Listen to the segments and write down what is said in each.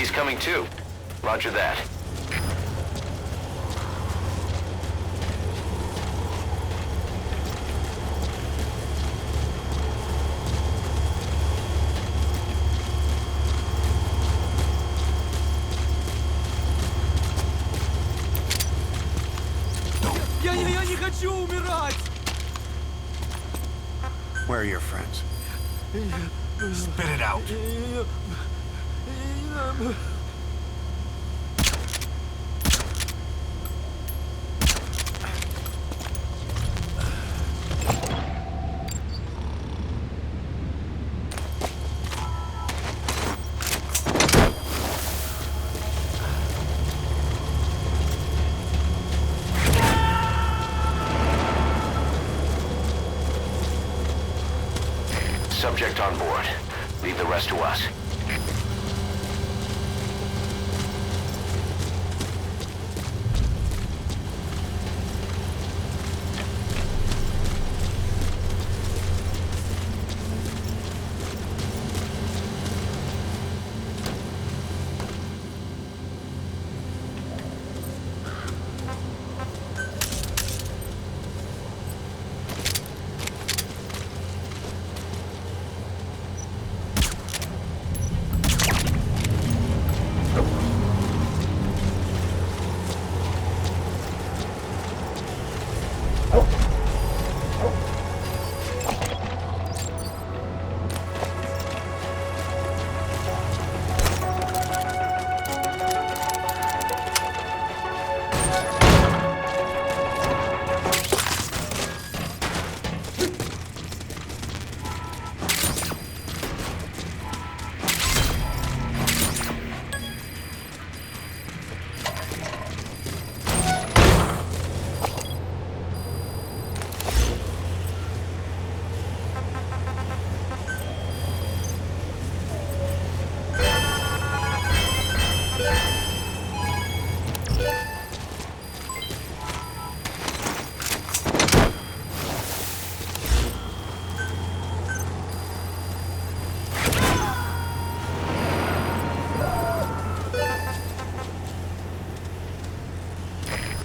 He's coming too. Roger that. Я не хочу умирать! Where are your friends? Spit it out. Subject on board. Leave the rest to us.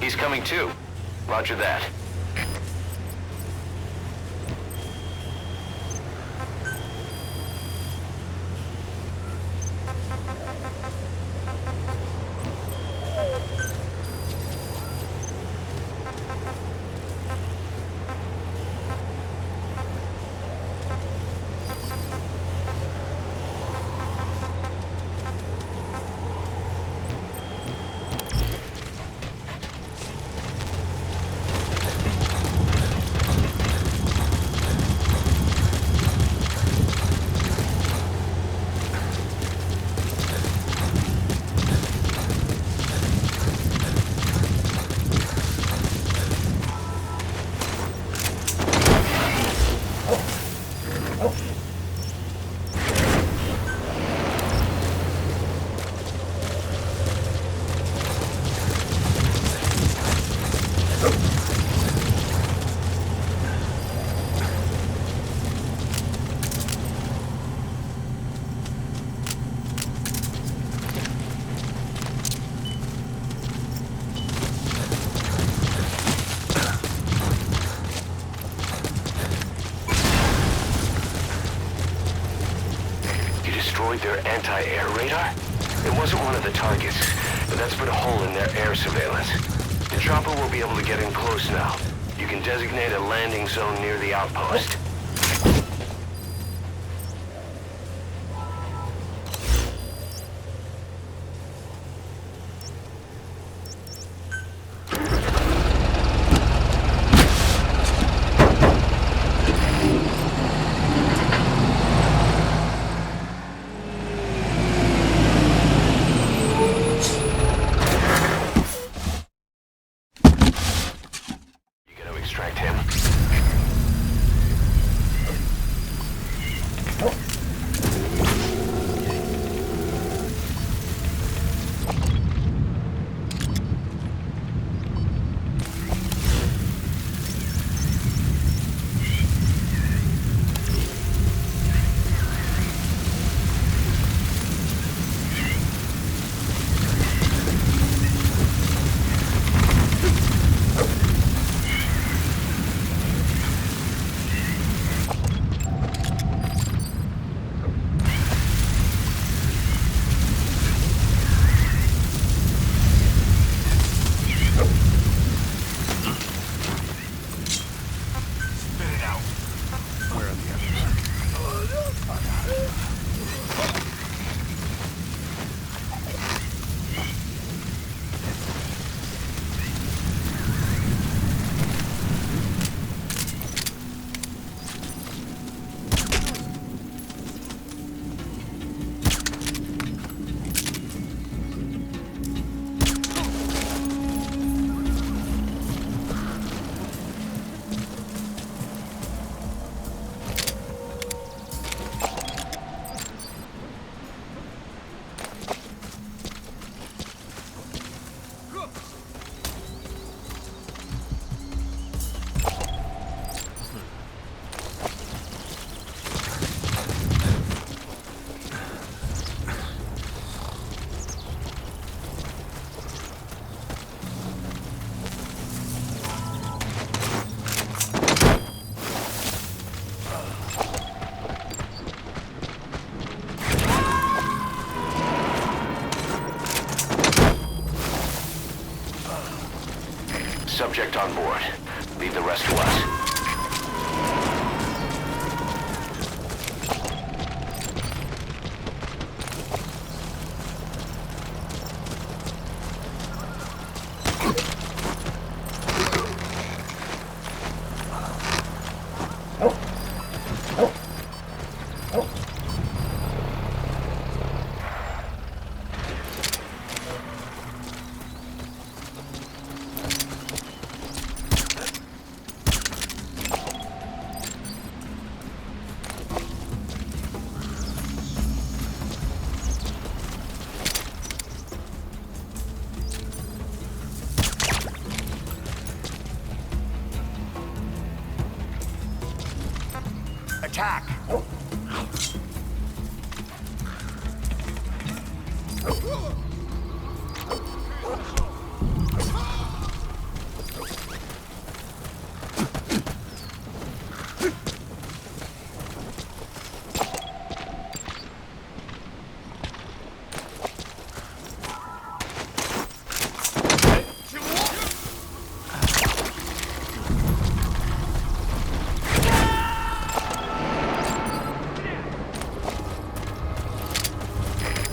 He's coming too. Roger that. Their anti-air radar? It wasn't one of the targets, but that's put a hole in their air surveillance. The chopper will be able to get in close now. You can designate a landing zone near the outpost. Extract him. Subject on board. Leave the rest to us. Attack!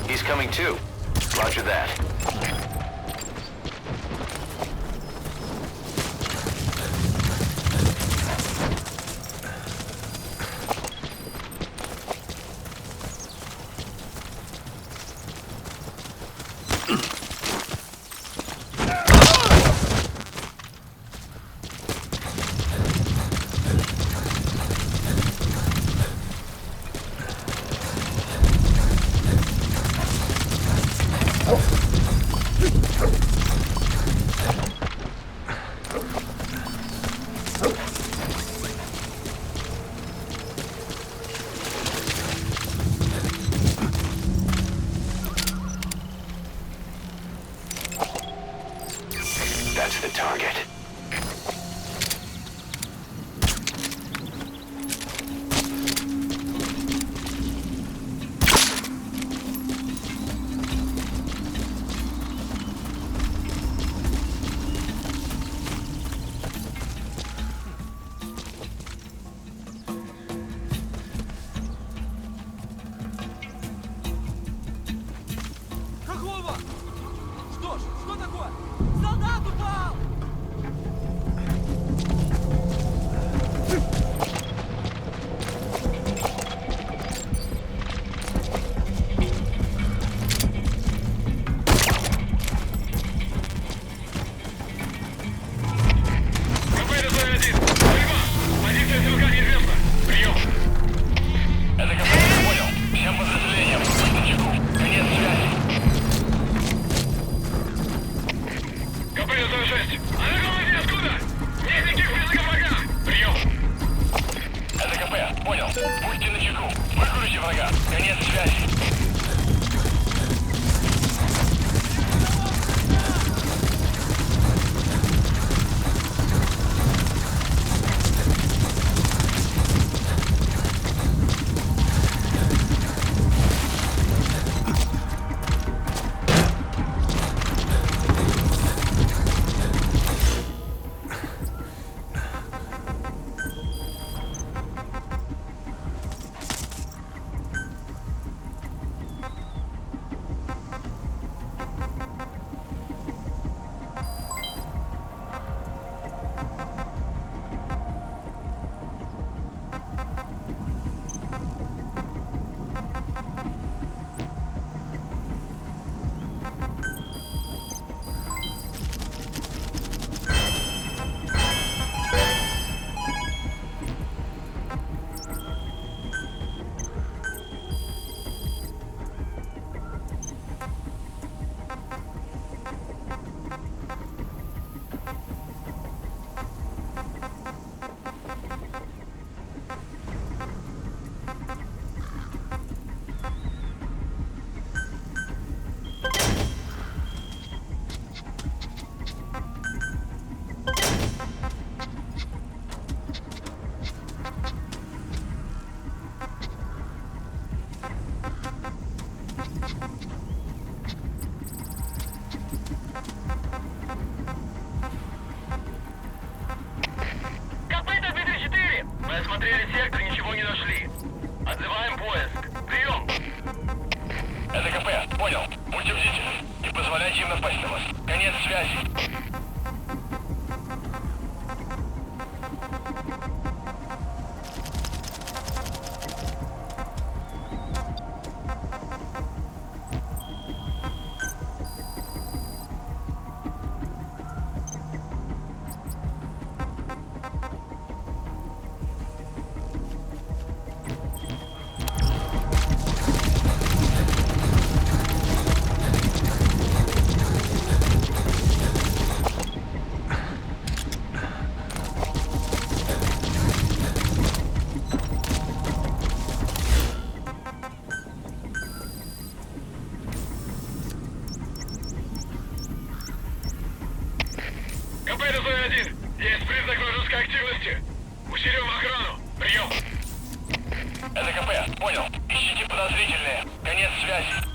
He's coming too. Roger that. That's the target. Какого? Что ж, что такое? Солдат упал! КП ДЗ-1. Борьба! Позиция стрелка неизвестна. Прием. Это КП, понял. Всем подразделениям. Чеку. Конец связи. КП ДЗ-6. Хотим напасть на вас. Конец связи. КП РЗ-1. Есть признак вражеской активности. Усилим охрану. Прием. Это КП. Понял. Ищите подозрительные. Конец связи.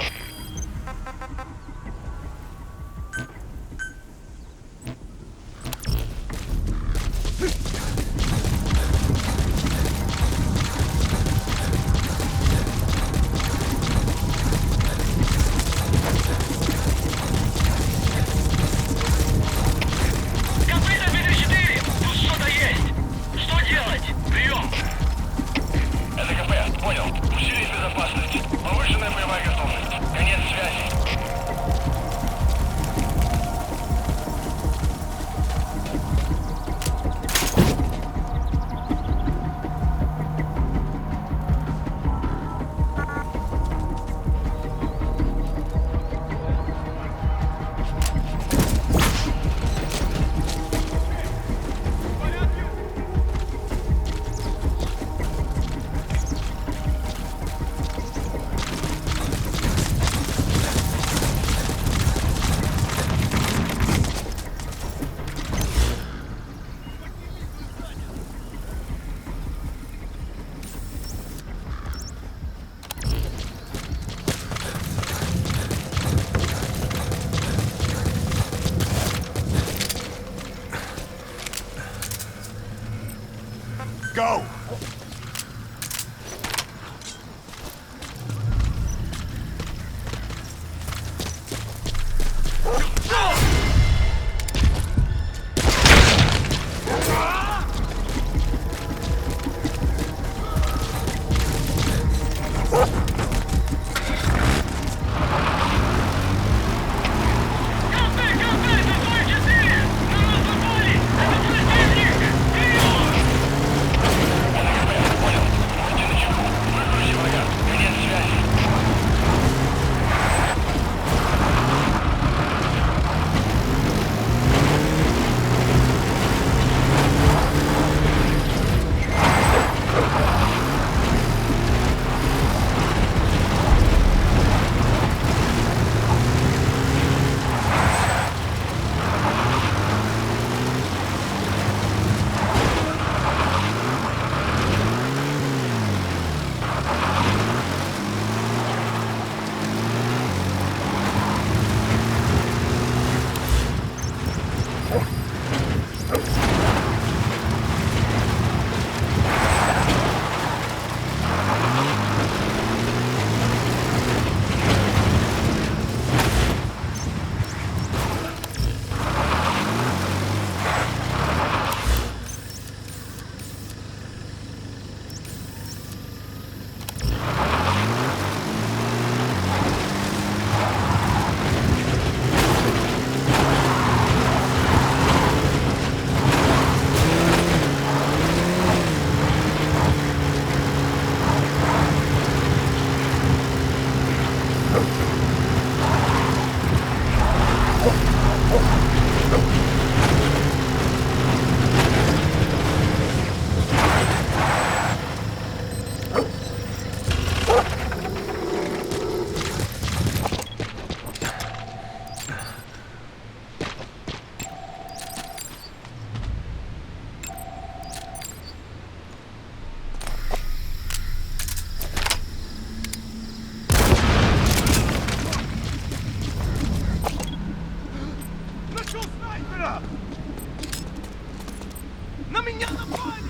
Go! На меня напали!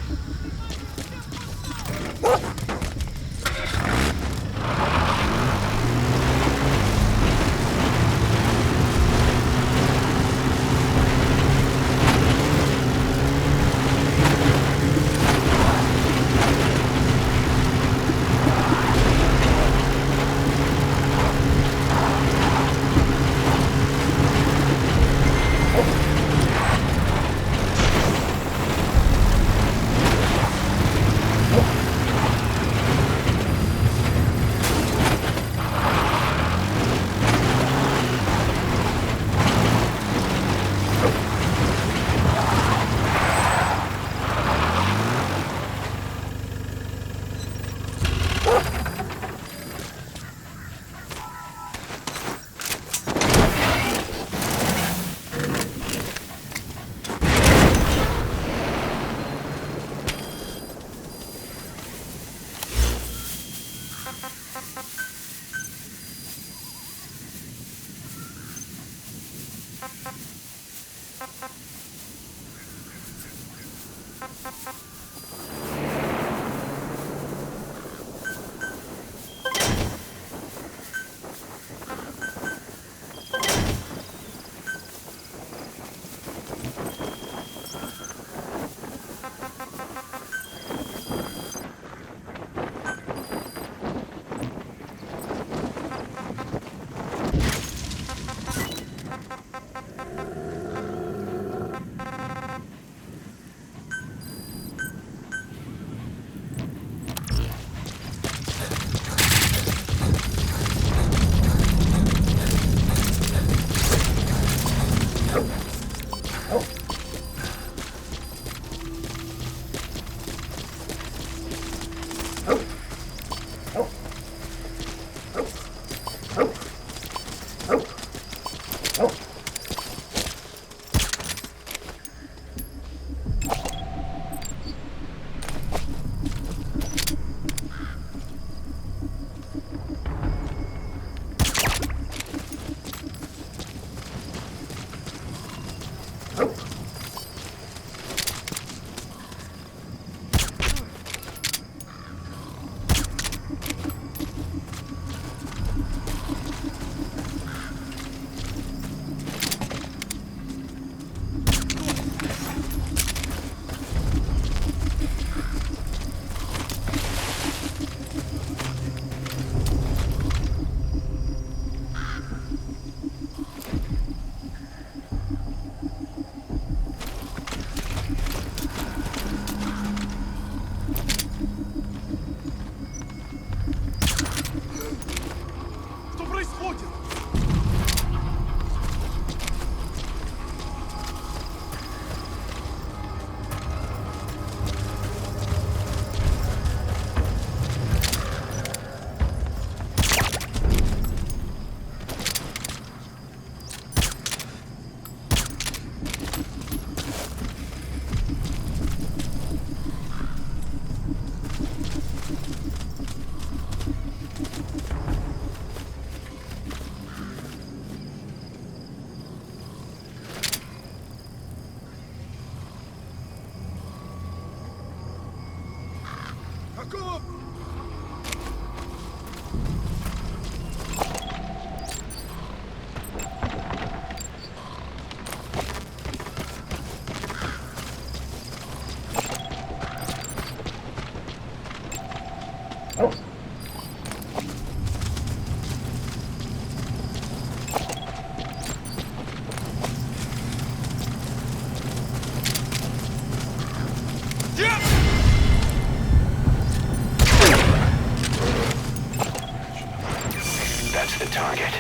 That's the target.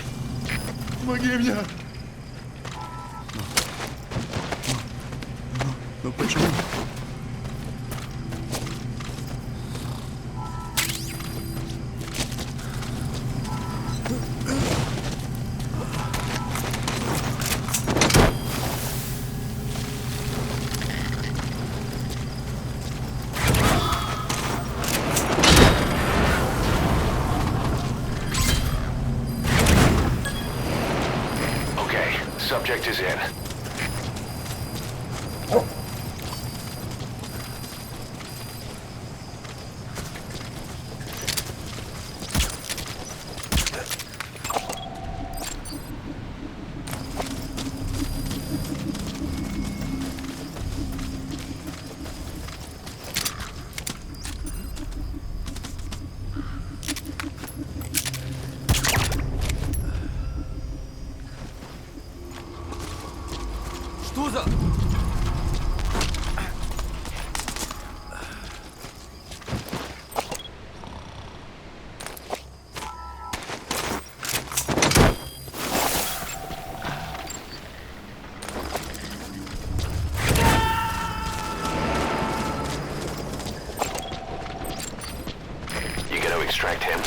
Помоги мне! Но почему? Okay, subject is in. Что за... You gonna extract him?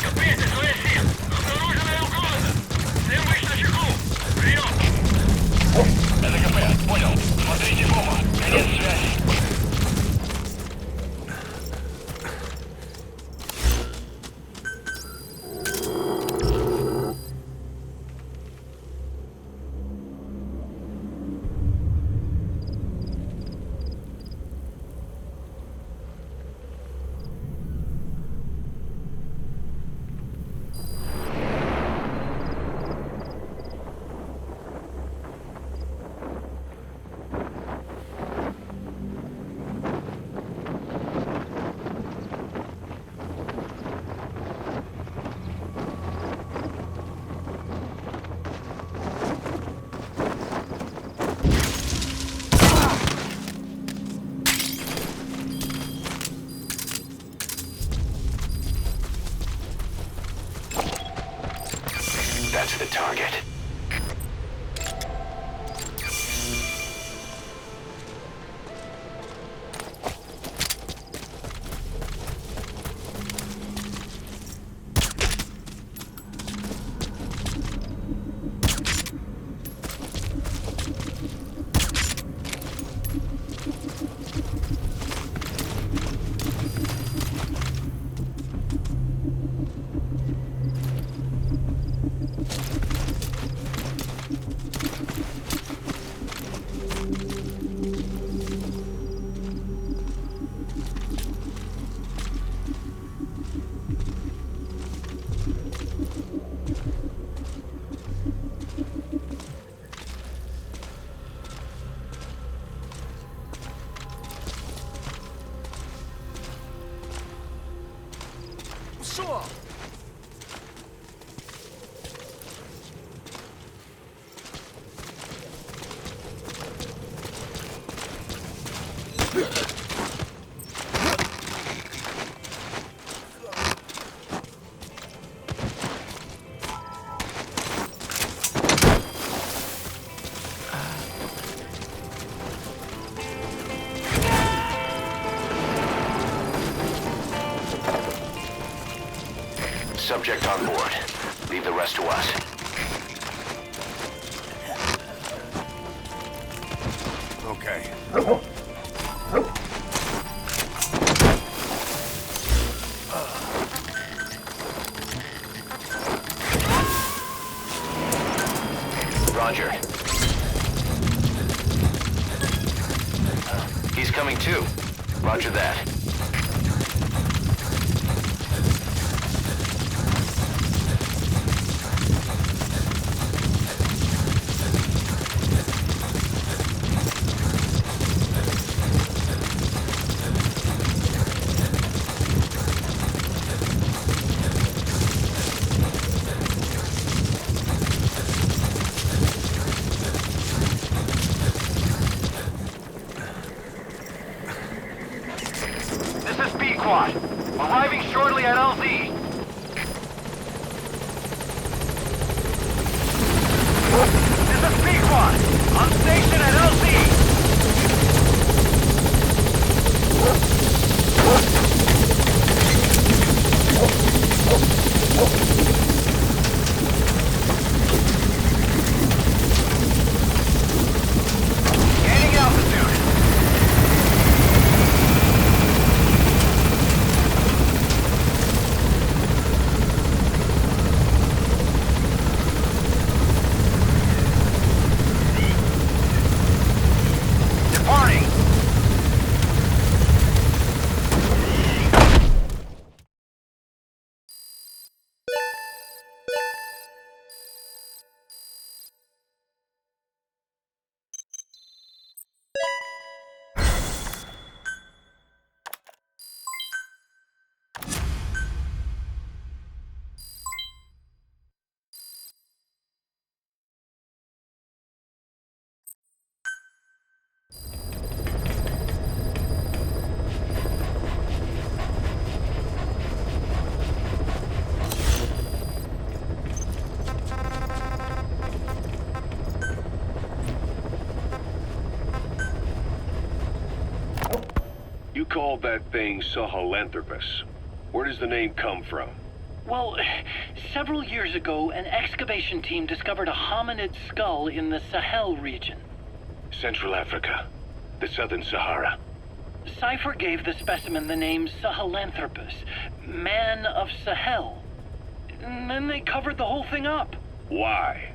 Капец, СВС! Обнаруженная угроза! Всем быть начеку! Прием! Это КП, понял. Смотрите в оба. Конец связи. That's the target. Ушел! Subject on board. Leave the rest to us. Okay. Roger. He's coming too. Roger that. called that thing Sahelanthropus. Where does the name come from? Well, several years ago, an excavation team discovered a hominid skull in the Sahel region. Central Africa. The Southern Sahara. Cypher gave the specimen the name Sahelanthropus, Man of Sahel. And then they covered the whole thing up. Why?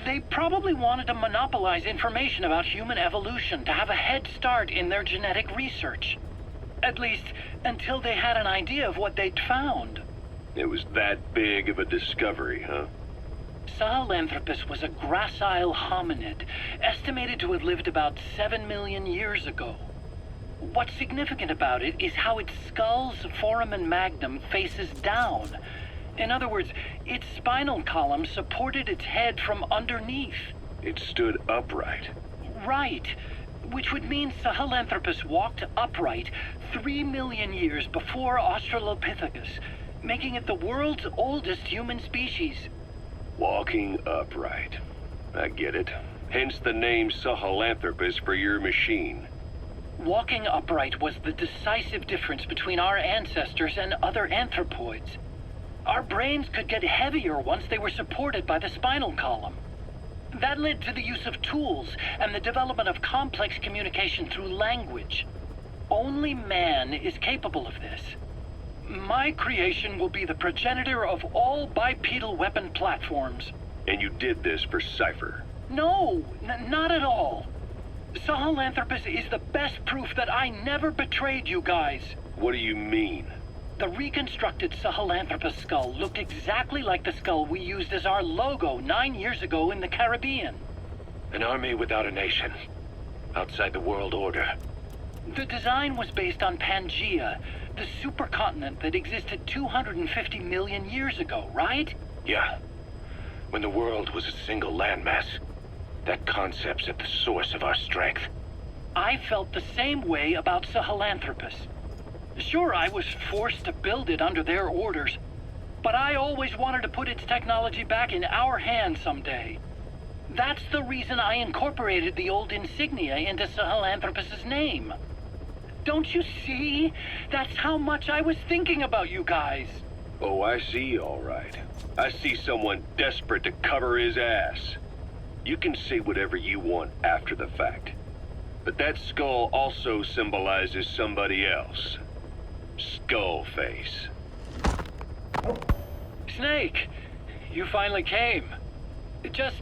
They probably wanted to monopolize information about human evolution to have a head start in their genetic research. At least, until they had an idea of what they'd found. It was that big of a discovery, huh? Sahelanthropus was a gracile hominid, estimated to have lived about 7 million years ago. What's significant about it is how its skull's foramen magnum faces down. In other words, its spinal column supported its head from underneath. It stood upright. Right. Which would mean Sahelanthropus walked upright 3 million years before Australopithecus, making it the world's oldest human species. Walking upright. I get it. Hence the name Sahelanthropus for your machine. Walking upright was the decisive difference between our ancestors and other anthropoids. Our brains could get heavier once they were supported by the spinal column. That led to the use of tools and the development of complex communication through language. Only man is capable of this. My creation will be the progenitor of all bipedal weapon platforms. And you did this for Cypher. No, not at all. Sahelanthropus is the best proof that I never betrayed you guys. What do you mean? The reconstructed Sahelanthropus skull looked exactly like the skull we used as our logo 9 years ago in the Caribbean. An army without a nation. Outside the world order. The design was based on Pangaea, the supercontinent that existed 250 million years ago, right? Yeah. When the world was a single landmass. That concept's at the source of our strength. I felt the same way about Sahelanthropus. Sure, I was forced to build it under their orders, but I always wanted to put its technology back in our hands someday. That's the reason I incorporated the old insignia into Sahelanthropus's name. Don't you see? That's how much I was thinking about you guys. Oh, I see, all right. I see someone desperate to cover his ass. You can say whatever you want after the fact. But that skull also symbolizes somebody else. Skullface. Snake, you finally came. Just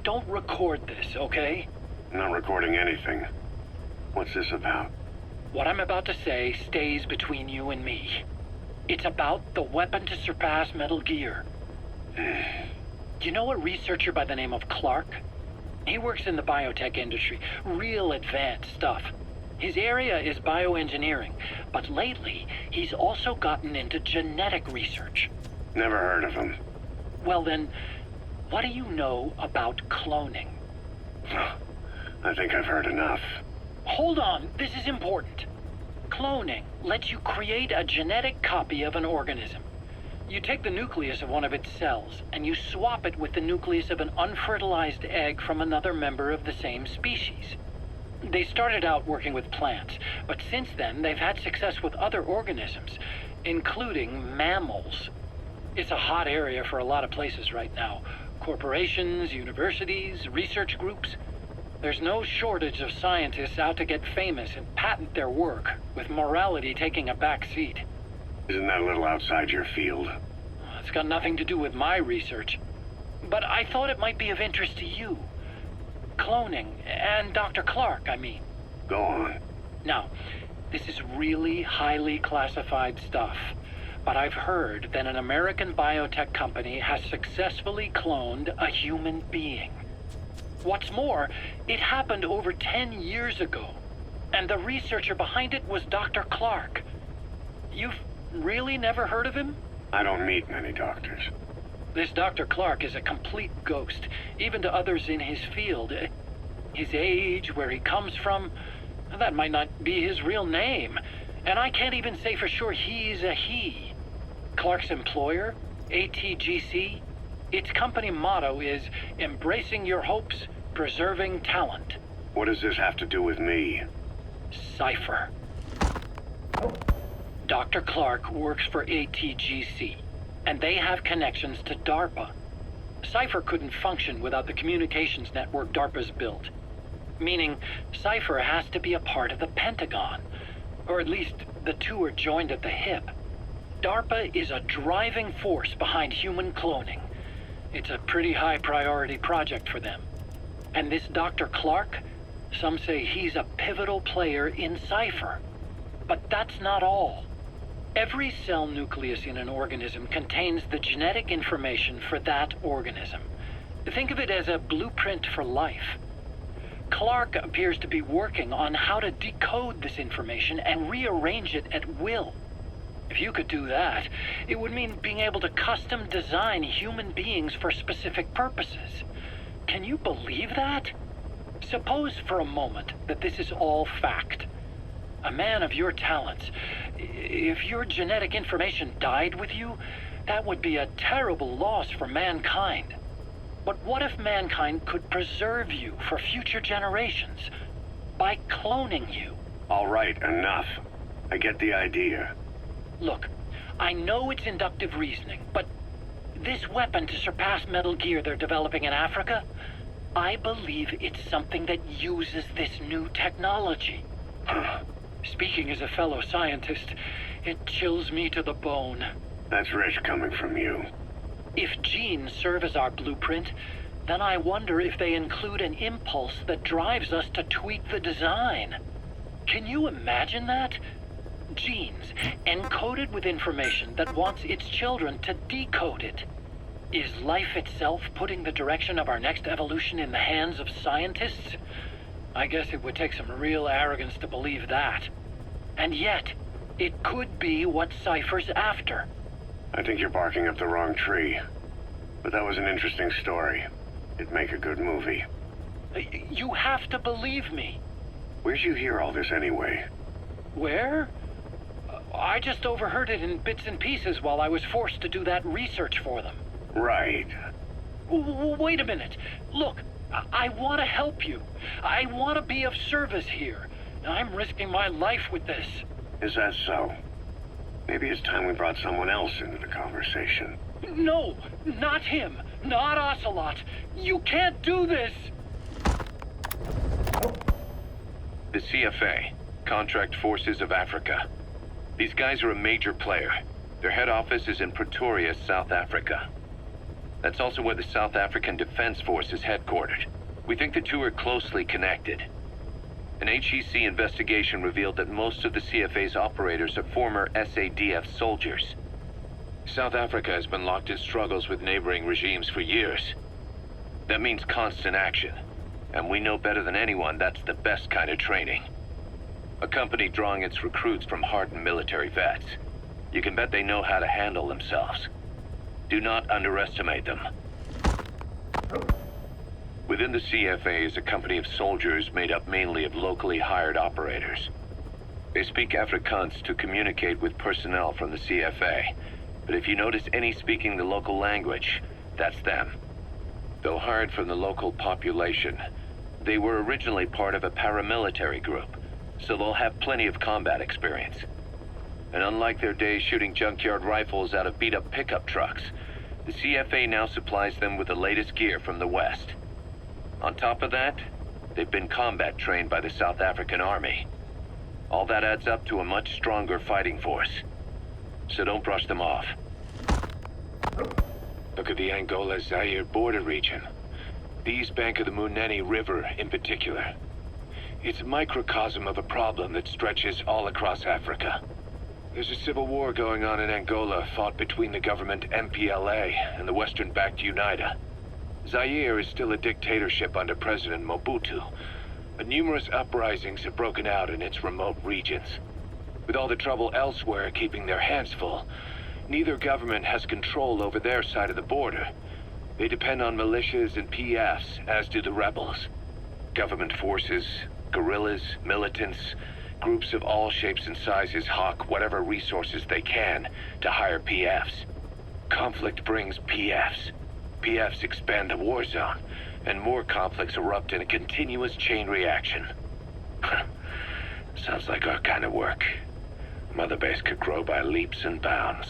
don't record this, okay? Not recording anything. What's this about? What I'm about to say stays between you and me. It's about the weapon to surpass Metal Gear. Do you know a researcher by the name of Clark? He works in the biotech industry, real advanced stuff. His area is bioengineering, but lately he's also gotten into genetic research. Never heard of him. Well then, what do you know about cloning? I think I've heard enough. Hold on, this is important. Cloning lets you create a genetic copy of an organism. You take the nucleus of one of its cells, and you swap it with the nucleus of an unfertilized egg from another member of the same species. They started out working with plants, but since then they've had success with other organisms, including mammals. It's a hot area for a lot of places right now. Corporations, universities, research groups. There's no shortage of scientists out to get famous and patent their work, with morality taking a back seat. Isn't that a little outside your field? It's got nothing to do with my research. But I thought it might be of interest to you. Cloning, and Dr. Clark, I mean. Go on. Now, this is really highly classified stuff, but I've heard that an American biotech company has successfully cloned a human being. What's more, it happened over 10 years ago, and the researcher behind it was Dr. Clark. You've really never heard of him? I don't meet many doctors. This Dr. Clark is a complete ghost, even to others in his field. His age, where he comes from, that might not be his real name. And I can't even say for sure he's a he. Clark's employer, ATGC, its company motto is embracing your hopes, preserving talent. What does this have to do with me? Cypher. Dr. Clark works for ATGC, and they have connections to DARPA. Cypher couldn't function without the communications network DARPA's built. Meaning, Cypher has to be a part of the Pentagon. Or at least, the two are joined at the hip. DARPA is a driving force behind human cloning. It's a pretty high priority project for them. And this Dr. Clark, some say he's a pivotal player in Cypher. But that's not all. Every cell nucleus in an organism contains the genetic information for that organism. Think of it as a blueprint for life. Clark appears to be working on how to decode this information and rearrange it at will. If you could do that, it would mean being able to custom design human beings for specific purposes. Can you believe that? Suppose for a moment that this is all fact. A man of your talents, if your genetic information died with you, that would be a terrible loss for mankind. But what if mankind could preserve you for future generations by cloning you? All right, enough. I get the idea. Look, I know it's inductive reasoning, but this weapon to surpass Metal Gear they're developing in Africa, I believe it's something that uses this new technology. Speaking as a fellow scientist, it chills me to the bone. That's rich coming from you. If genes serve as our blueprint, then I wonder if they include an impulse that drives us to tweak the design. Can you imagine that? Genes, encoded with information that wants its children to decode it. Is life itself putting the direction of our next evolution in the hands of scientists? I guess it would take some real arrogance to believe that. And yet, it could be what Cypher's after. I think you're barking up the wrong tree. But that was an interesting story. It'd make a good movie. You have to believe me. Where'd you hear all this anyway? Where? I just overheard it in bits and pieces while I was forced to do that research for them. Right. Wait a minute. Look, I want to help you. I want to be of service here. I'm risking my life with this. Is that so? Maybe it's time we brought someone else into the conversation. No, not him. Not Ocelot. You can't do this. The CFA, Contract Forces of Africa. These guys are a major player. Their head office is in Pretoria, South Africa. That's also where the South African Defense Force is headquartered. We think the two are closely connected. An HEC investigation revealed that most of the CFA's operators are former SADF soldiers. South Africa has been locked in struggles with neighboring regimes for years. That means constant action, and we know better than anyone that's the best kind of training. A company drawing its recruits from hardened military vets. You can bet they know how to handle themselves. Do not underestimate them. Within the CFA is a company of soldiers made up mainly of locally hired operators. They speak Afrikaans to communicate with personnel from the CFA, but if you notice any speaking the local language, that's them. Though hired from the local population, they were originally part of a paramilitary group, so they'll have plenty of combat experience. And unlike their days shooting junkyard rifles out of beat-up pickup trucks, the CFA now supplies them with the latest gear from the West. On top of that, they've been combat trained by the South African Army. All that adds up to a much stronger fighting force. So don't brush them off. Look at the Angola-Zaire border region. The east bank of the Munene River in particular. It's a microcosm of a problem that stretches all across Africa. There's a civil war going on in Angola fought between the government MPLA and the Western-backed UNITA. Zaire is still a dictatorship under President Mobutu, but numerous uprisings have broken out in its remote regions. With all the trouble elsewhere keeping their hands full, neither government has control over their side of the border. They depend on militias and PFs, as do the rebels. Government forces, guerrillas, militants, groups of all shapes and sizes hawk whatever resources they can to hire PFs. Conflict brings PFs. PFs expand the war zone, and more conflicts erupt in a continuous chain reaction. Sounds like our kind of work. Mother Base could grow by leaps and bounds.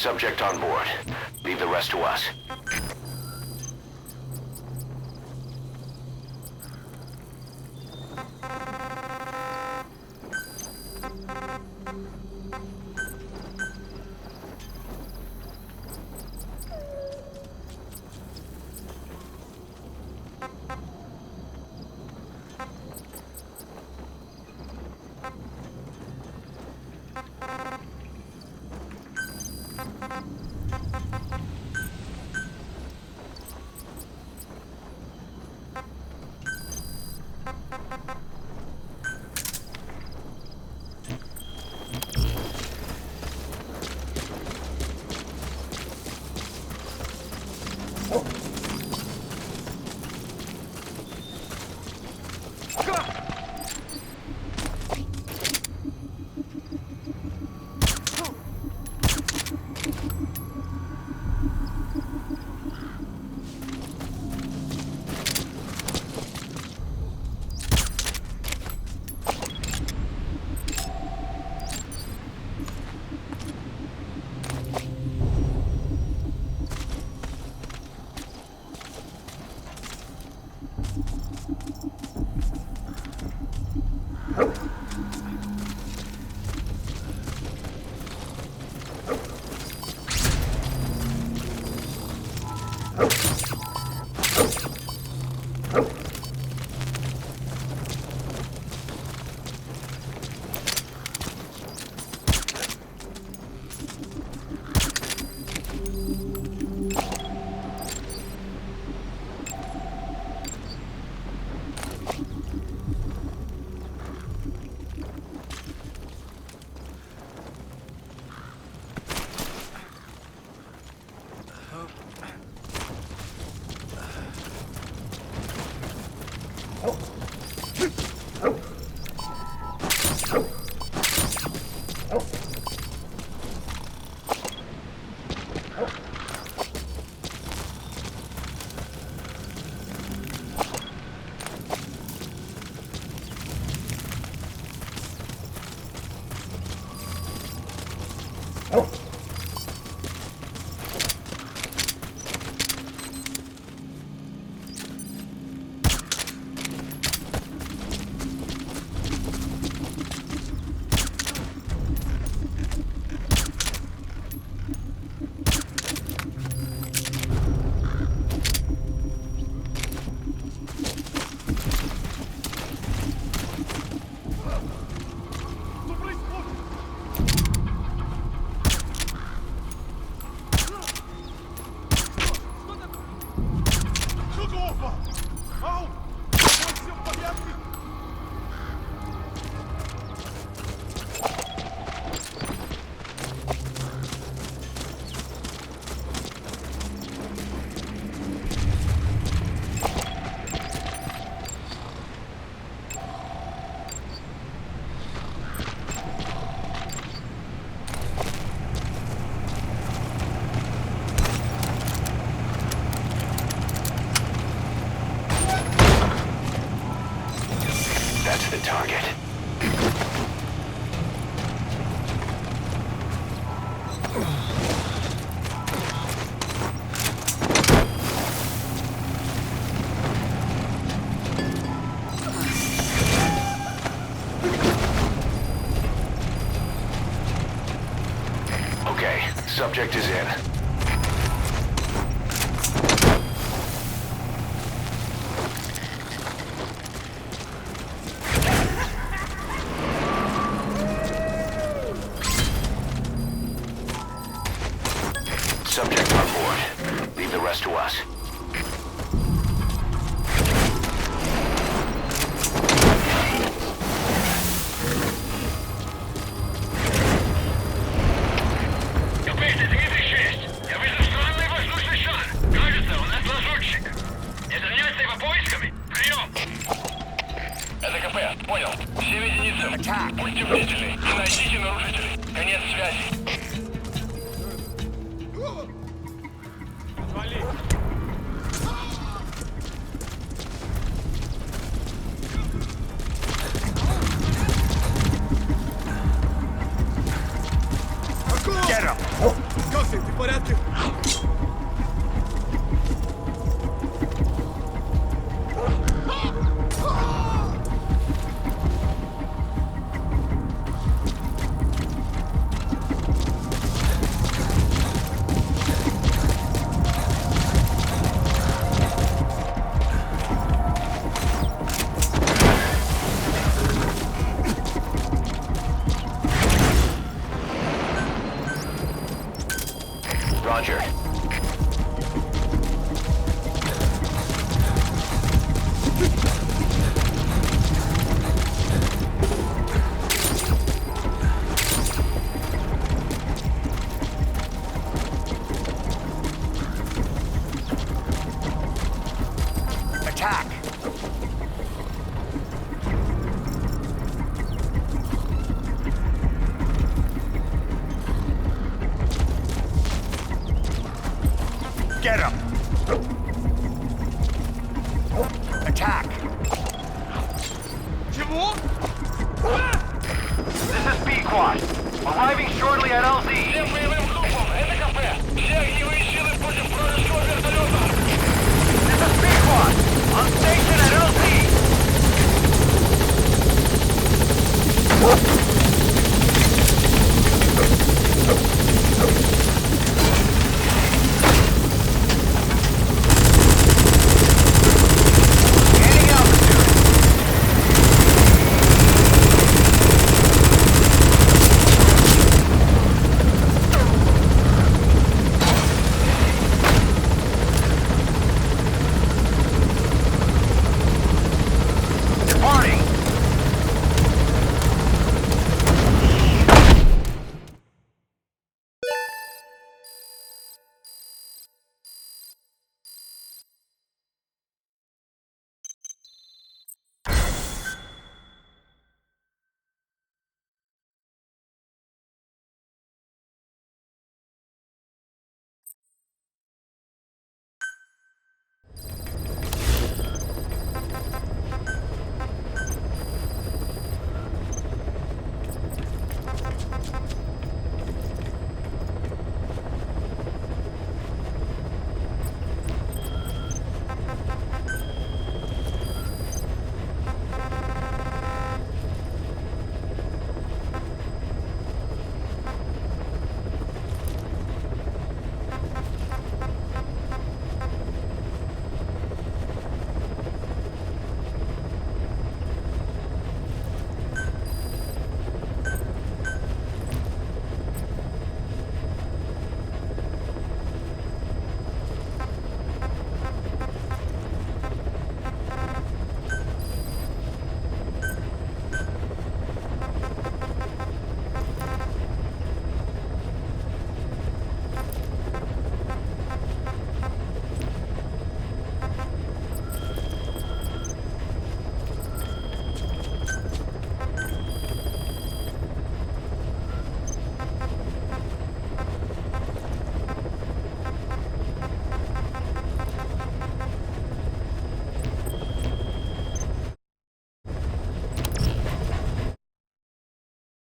Subject on board. Leave the rest to us. The target. Okay, subject is in. Subject on board. Leave the rest to us. Капец, это E14. Я вижу странный воздушный шар. Кажется, у нас лазутчик. Не заняться его поисками? Прием! Это КП, понял. Все единицы. Будьте бдительны и найдите нарушителей. Конец связи. Get him! Go, Roger. Attack! Get him! Attack! Чего? This is B-Quad. Arriving shortly at LZ. Всем боевым группам, это кафе. Все огневые силы против вражеского вертолета. This is B-Quad. On station.